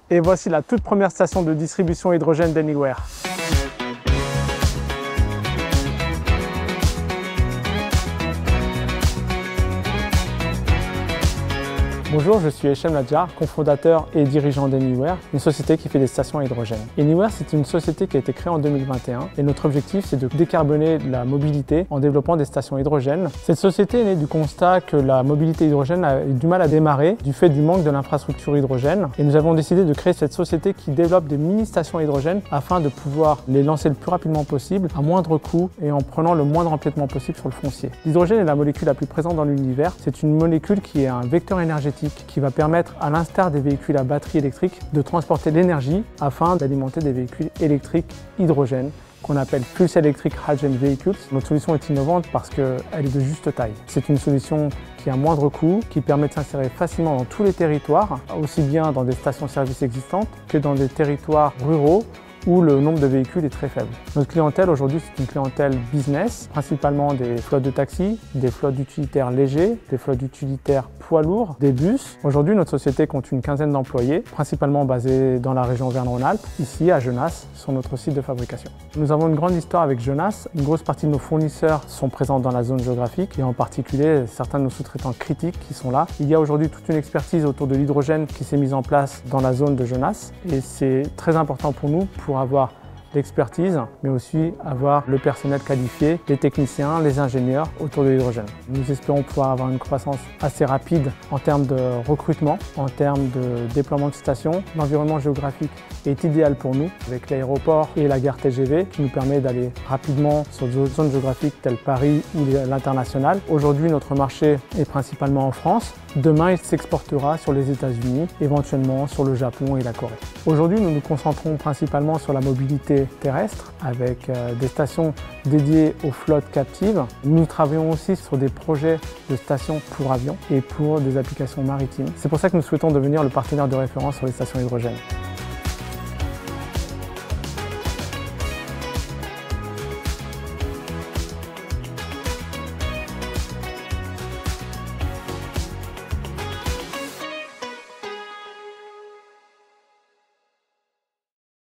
Et voici la toute première station de distribution hydrogène d'Anywhere. Bonjour, je suis Hichem Ladjar, cofondateur et dirigeant d'Anywhere, une société qui fait des stations à hydrogène. Anywhere, c'est une société qui a été créée en 2021 et notre objectif, c'est de décarboner la mobilité en développant des stations hydrogène. Cette société est née du constat que la mobilité hydrogène a eu du mal à démarrer du fait du manque de l'infrastructure hydrogène et nous avons décidé de créer cette société qui développe des mini-stations hydrogène afin de pouvoir les lancer le plus rapidement possible, à moindre coût et en prenant le moindre empiètement possible sur le foncier. L'hydrogène est la molécule la plus présente dans l'univers. C'est une molécule qui est un vecteur énergétique qui va permettre, à l'instar des véhicules à batterie électrique, de transporter l'énergie afin d'alimenter des véhicules électriques hydrogène qu'on appelle Fuel Cell Electric Hydrogen Vehicles. Notre solution est innovante parce qu'elle est de juste taille. C'est une solution qui a un moindre coût, qui permet de s'insérer facilement dans tous les territoires, aussi bien dans des stations-service existantes que dans des territoires ruraux où le nombre de véhicules est très faible. Notre clientèle aujourd'hui, c'est une clientèle business, principalement des flottes de taxis, des flottes d'utilitaires légers, des flottes d'utilitaires poids lourds, des bus. Aujourd'hui, notre société compte une quinzaine d'employés, principalement basés dans la région Auvergne-Rhône-Alpes, ici à Genasse, sur notre site de fabrication. Nous avons une grande histoire avec Genasse. Une grosse partie de nos fournisseurs sont présents dans la zone géographique et en particulier certains de nos sous-traitants critiques qui sont là. Il y a aujourd'hui toute une expertise autour de l'hydrogène qui s'est mise en place dans la zone de Genasse et c'est très important pour nous pour avoir l'expertise, mais aussi avoir le personnel qualifié, les techniciens, les ingénieurs autour de l'hydrogène. Nous espérons pouvoir avoir une croissance assez rapide en termes de recrutement, en termes de déploiement de stations. L'environnement géographique est idéal pour nous, avec l'aéroport et la gare TGV, qui nous permet d'aller rapidement sur d'autres zones géographiques telles Paris ou l'international. Aujourd'hui, notre marché est principalement en France. Demain, il s'exportera sur les États-Unis, éventuellement sur le Japon et la Corée. Aujourd'hui, nous nous concentrons principalement sur la mobilité terrestre avec des stations dédiées aux flottes captives. Nous travaillons aussi sur des projets de stations pour avions et pour des applications maritimes. C'est pour ça que nous souhaitons devenir le partenaire de référence sur les stations hydrogène.